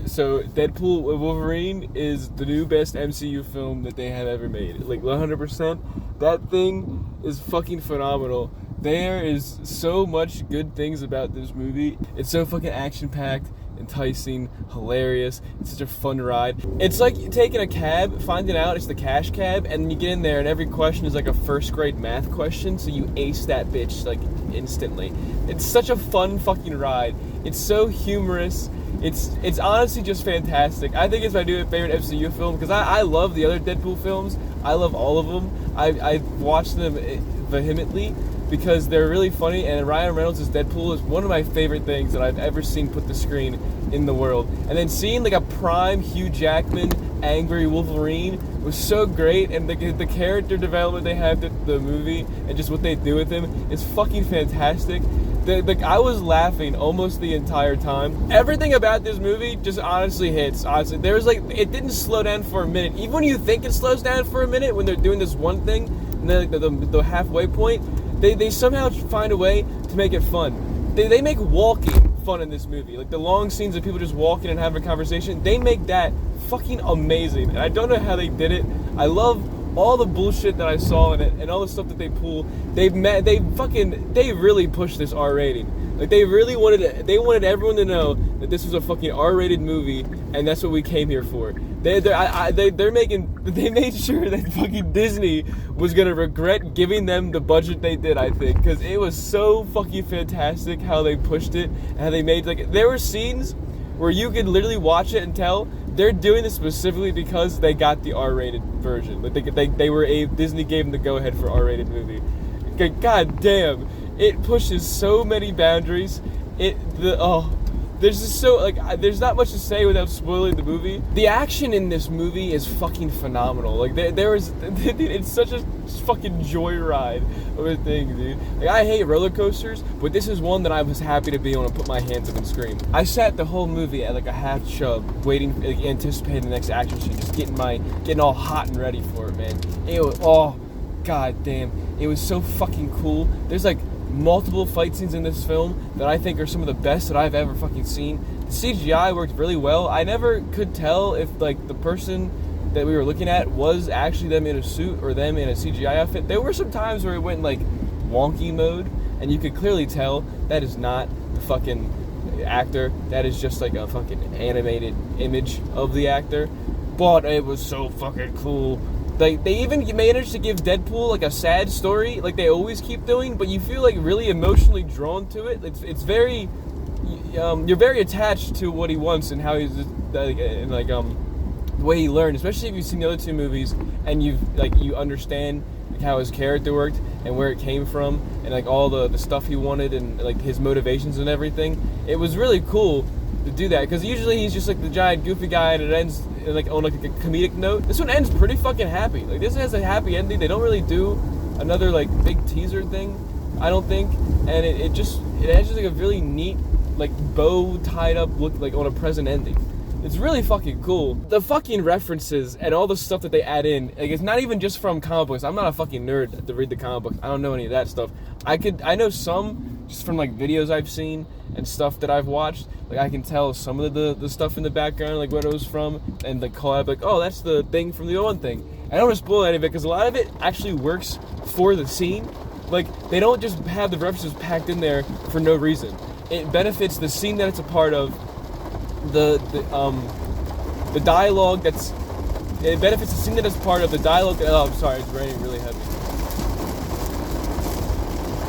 So Deadpool Wolverine is the new best MCU film that they have ever made. Like 100%. That thing is fucking phenomenal. There is so much good things about this movie. It's so fucking action-packed, enticing, hilarious. It's such a fun ride. It's like taking a cab, finding out it's the cash cab, and you get in there and every question is like a first grade math question, so you ace that bitch like instantly. It's such a fun fucking ride. It's so humorous. It's honestly just fantastic. I think it's my new favorite MCU film because I love the other Deadpool films. I love all of them. I watch them vehemently because they're really funny, and Ryan Reynolds' Deadpool is one of my favorite things that I've ever seen put to screen in the world. And then seeing like a prime Hugh Jackman angry Wolverine was so great, and the character development they have in the movie and just what they do with him is fucking fantastic. I was laughing almost the entire time. Everything about this movie just honestly hits. Honestly, there was like, it didn't slow down for a minute. Even when you think it slows down for a minute, when they're doing this one thing, and then the halfway point, they somehow find a way to make it fun. They make walking fun in this movie. Like the long scenes of people just walking and having a conversation, they make that fucking amazing. And I don't know how they did it. I love all the bullshit that I saw in it and all the stuff that they pull. They really pushed this R rating. Like they really wanted everyone to know that this was a fucking R-rated movie, and that's what we came here for. They made sure that fucking Disney was gonna regret giving them the budget they did, I think, because it was so fucking fantastic how they pushed it and how they made, like, there were scenes where you could literally watch it and tell they're doing this specifically because they got the R-rated version. Like Disney gave them the go-ahead for R-rated movie. God damn, it pushes so many boundaries. There's just so, like, there's not much to say without spoiling the movie. The action in this movie is fucking phenomenal. Like, it's such a fucking joyride of a thing, dude. Like, I hate roller coasters, but this is one that I was happy to be able to put my hands up and scream. I sat the whole movie at like a half chub, waiting, like, anticipating the next action scene, just getting all hot and ready for it, man. It was, oh, god damn, it was so fucking cool. There's like multiple fight scenes in this film that I think are some of the best that I've ever fucking seen. The CGI worked really well. I never could tell if like the person that we were looking at was actually them in a suit or them in a CGI outfit. There were some times where it went in like wonky mode, and you could clearly tell that is not the fucking actor. That is just like a fucking animated image of the actor. But it was so fucking cool. Like, they even managed to give Deadpool, like, a sad story, like they always keep doing, but you feel, like, really emotionally drawn to it. It's very, you're very attached to what he wants and how he's, the way he learned, especially if you've seen the other two movies, and you understand, like, how his character worked, and where it came from, and, like, all the stuff he wanted, and, like, his motivations and everything. It was really cool to do that, because usually he's just, like, the giant goofy guy, and it ends like on like a comedic note. This one ends pretty fucking happy. Like, this has a happy ending. They don't really do another like big teaser thing, I don't think, and it has just like a really neat like bow tied up look, like on a present ending. It's really fucking cool. The fucking references and all the stuff that they add in, like, it's not even just from comic books. I'm not a fucking nerd to read the comic books. I don't know any of that stuff. I know some just from like videos I've seen and stuff that I've watched. Like, I can tell some of the stuff in the background, like what it was from, and like call out like, oh, that's the thing from the one thing. I don't want to spoil any of it because a lot of it actually works for the scene. Like, they don't just have the references packed in there for no reason. It benefits the scene that it's a part of. The dialogue that's, it benefits the scene that it's part of, the dialogue, oh, I'm sorry, it's raining really heavy.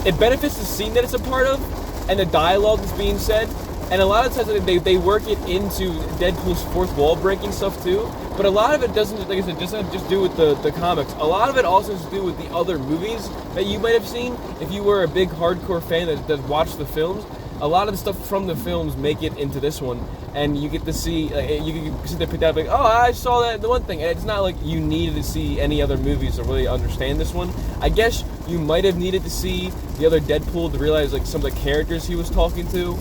It benefits the scene that it's a part of, and the dialogue that's being said, and a lot of times they work it into Deadpool's fourth wall breaking stuff too, but a lot of it doesn't, like I said, just do with the comics. A lot of it also has to do with the other movies that you might have seen, if you were a big hardcore fan that watched the films. A lot of the stuff from the films make it into this one, and you get to see, you can sit there, pick that up, like, oh, I saw that the one thing, and it's not like you needed to see any other movies to really understand this one. I guess you might have needed to see the other Deadpool to realize, like, some of the characters he was talking to,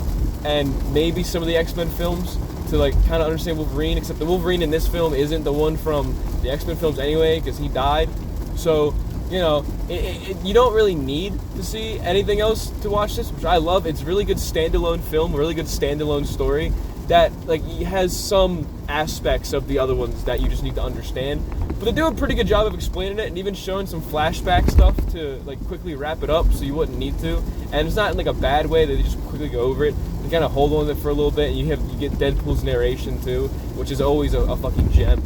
and maybe some of the X-Men films to, like, kind of understand Wolverine, except the Wolverine in this film isn't the one from the X-Men films anyway, because he died. So, you know, you don't really need to see anything else to watch this, which I love. It's a really good standalone film, a really good standalone story. that like he has some aspects of the other ones that you just need to understand. But they do a pretty good job of explaining it and even showing some flashback stuff to like quickly wrap it up so you wouldn't need to. And it's not in like a bad way, they just quickly go over it. They kind of hold on to it for a little bit, and you get Deadpool's narration too, which is always a fucking gem.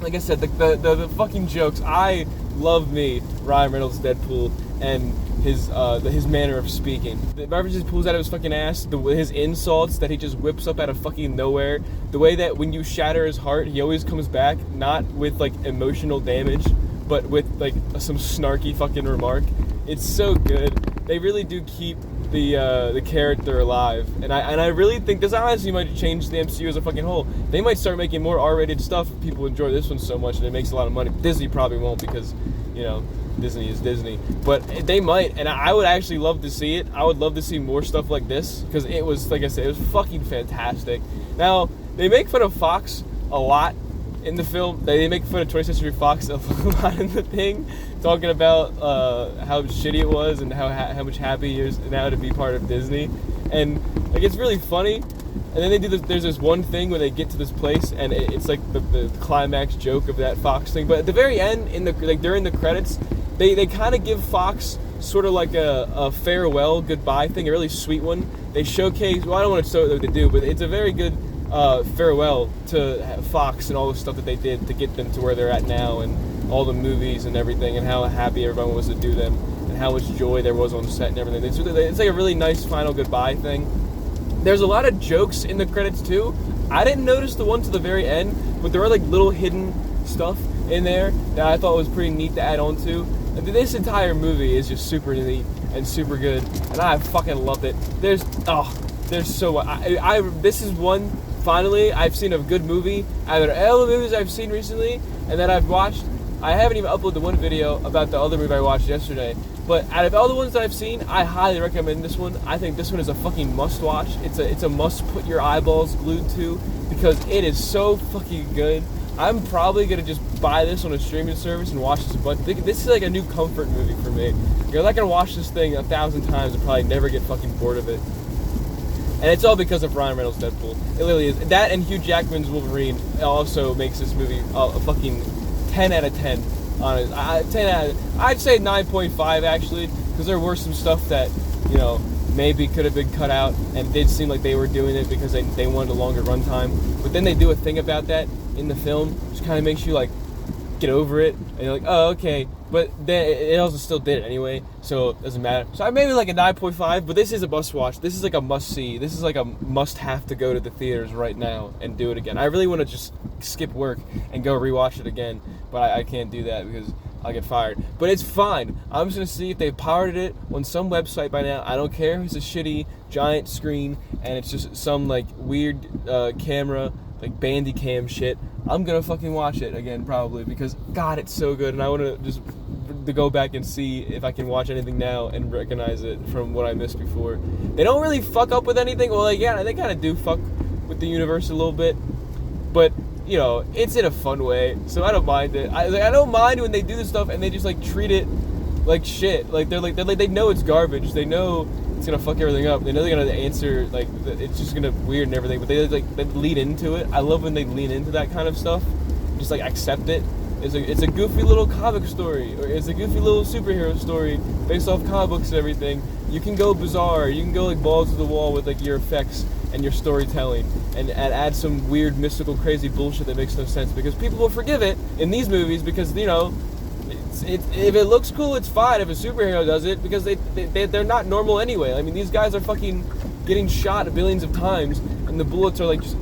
Like I said, the fucking jokes. I love me Ryan Reynolds' Deadpool and his manner of speaking. The Marvel just pulls out of his fucking ass his insults that he just whips up out of fucking nowhere. The way that when you shatter his heart, he always comes back not with like emotional damage, but with like some snarky fucking remark. It's so good. They really do keep the character alive, and I really think this honestly might change the MCU as a fucking whole. They might start making more R-rated stuff if people enjoy this one so much and it makes a lot of money. Disney probably won't because, you know, Disney is Disney, but they might, and I would actually love to see it. I would love to see more stuff like this because it was, like I said, it was fucking fantastic. Now, they make fun of Fox a lot in the film. They make fun of 20th Century Fox a lot in the thing, talking about how shitty it was and how much happy he is now to be part of Disney, and like it's really funny. And then they do this, there's this one thing when they get to this place, and it's like the climax joke of that Fox thing. But at the very end, during the credits, they kind of give Fox sort of like a farewell, goodbye thing, a really sweet one. They showcase, well, I don't want to show what they do, but it's a very good farewell to Fox and all the stuff that they did to get them to where they're at now, and all the movies and everything, and how happy everyone was to do them, and how much joy there was on the set and everything. It's like a really nice final goodbye thing. There's a lot of jokes in the credits too. I didn't notice the one to the very end, but there are like little hidden stuff in there that I thought was pretty neat to add on to. And this entire movie is just super neat and super good, and I fucking loved it. There's so much. This is one, finally, I've seen a good movie out of all the movies I've seen recently and that I've watched. I haven't even uploaded the one video about the other movie I watched yesterday, but out of all the ones that I've seen, I highly recommend this one. I think this one is a fucking must-watch. It's a must-put your eyeballs glued to, because it is so fucking good. I'm probably gonna just buy this on a streaming service and watch this a bunch. This is like a new comfort movie for me. You're not gonna watch this thing 1,000 times and probably never get fucking bored of it. And it's all because of Ryan Reynolds' Deadpool. It really is. That and Hugh Jackman's Wolverine also makes this movie a fucking 10 out of 10. Honest, 10 out of, I'd say 9.5 actually, because there were some stuff that, you know, maybe could have been cut out, and it did seem like they were doing it because they wanted a longer runtime. But then they do a thing about that in the film, which kind of makes you like get over it, and you're like, oh, okay. But then it also still did it anyway, so it doesn't matter. So I maybe like a 9.5, but this is a must watch. This is like a must see. This is like a must have to go to the theaters right now and do it again. I really want to just skip work and go rewatch it again, but I can't do that because I'll get fired. But it's fine. I'm just going to see if they pirated it on some website by now. I don't care if it's a shitty giant screen and it's just some like weird camera, like Bandicam shit. I'm gonna fucking watch it again probably because God, it's so good, and I want to just go back and see if I can watch anything now and recognize it from what I missed before. They don't really fuck up with anything. Well, like, yeah, they kind of do fuck with the universe a little bit, but you know, it's in a fun way, so I don't mind it. I don't mind when they do this stuff and they just like treat it like shit. Like they know it's garbage. They know it's gonna fuck everything up. They know they're gonna answer like it's just gonna weird and everything, but they lead into it. I love when they lean into that kind of stuff. Just like accept it. It's a goofy little comic story, or it's a goofy little superhero story based off comic books and everything. You can go bizarre. You can go like balls to the wall with like your effects and your storytelling, and add some weird mystical crazy bullshit that makes no sense, because people will forgive it in these movies because, you know, if it looks cool, it's fine if a superhero does it, because they're not normal anyway. I mean, these guys are fucking getting shot billions of times, and the bullets are like just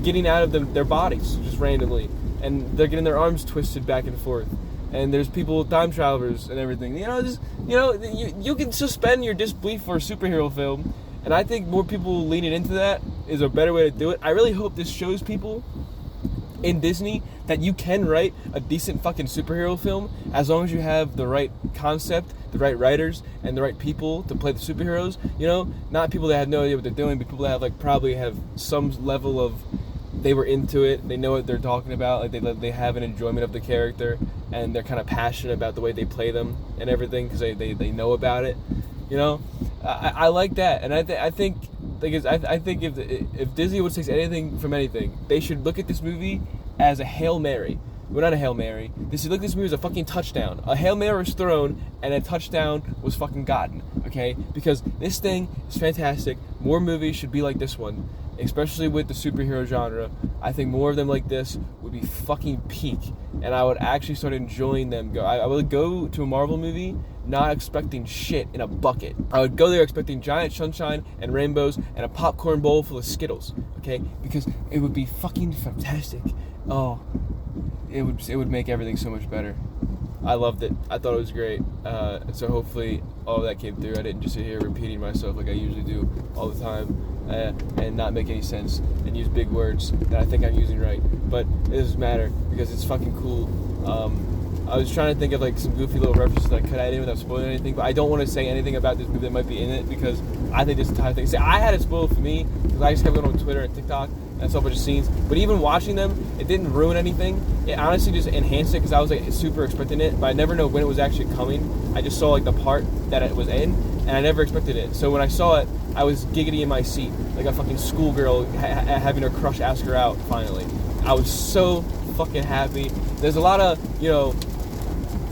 getting out of their bodies just randomly, and they're getting their arms twisted back and forth, and there's people, time travelers and everything. You know, just, you know, you can suspend your disbelief for a superhero film, and I think more people leaning into that is a better way to do it. I really hope this shows people in Disney that you can write a decent fucking superhero film as long as you have the right concept, the right writers, and the right people to play the superheroes. You know, not people that have no idea what they're doing, but people that have like probably have some level of, they were into it, they know what they're talking about, like they have an enjoyment of the character, and they're kind of passionate about the way they play them and everything because they know about it. You know, I like that, and I think thing is, I think if Disney would take anything from anything, they should look at this movie as a Hail Mary. Well, not a Hail Mary. They should look at this movie as a fucking touchdown. A Hail Mary was thrown, and a touchdown was fucking gotten, okay? Because this thing is fantastic. More movies should be like this one, especially with the superhero genre. I think more of them like this would be fucking peak, and I would actually start enjoying them. I would go to a Marvel movie not expecting shit in a bucket. I would go there expecting giant sunshine and rainbows and a popcorn bowl full of Skittles, okay? Because it would be fucking fantastic. Oh, it would make everything so much better. I loved it. I thought it was great. So hopefully all of that came through. I didn't just sit here repeating myself like I usually do all the time and not make any sense and use big words that I think I'm using right. But it doesn't matter because it's fucking cool. I was trying to think of like some goofy little references that I could add in without spoiling anything, but I don't want to say anything about this movie that might be in it because I think this entire thing. See, I had it spoiled for me because I just kept going on Twitter and TikTok and I saw a bunch of scenes. But even watching them, it didn't ruin anything. It honestly just enhanced it because I was like super expecting it, but I never know when it was actually coming. I just saw like the part that it was in, and I never expected it. So when I saw it, I was giggity in my seat like a fucking schoolgirl having her crush ask her out. Finally, I was so fucking happy. There's a lot of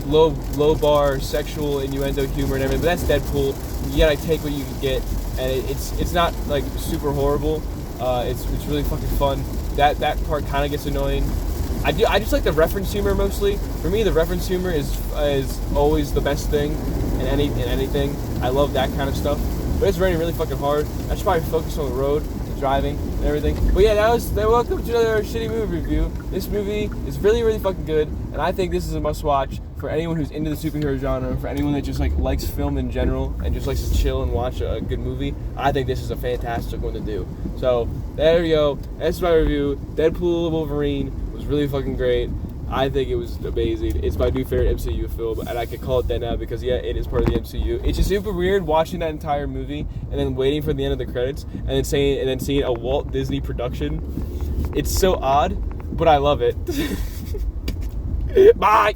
low bar sexual innuendo humor and everything, but that's Deadpool. You gotta take what you can get, and it's not like super horrible. It's really fucking fun. That part kind of gets annoying. I just like the reference humor mostly. For me, the reference humor is always the best thing in anything. I love that kind of stuff. But it's raining really fucking hard. I should probably focus on the road and driving and everything. But yeah, welcome to another shitty movie review. This movie is really, really fucking good, and I think this is a must-watch for anyone who's into the superhero genre, for anyone that just like likes film in general and just likes to chill and watch a good movie. I think this is a fantastic one to do. So there you go. That's my review. Deadpool Wolverine was really fucking great. I think it was amazing. It's my new favorite MCU film, and I can call it that now because yeah, it is part of the MCU. It's just super weird watching that entire movie and then waiting for the end of the credits and then seeing a Walt Disney production. It's so odd, but I love it. Bye.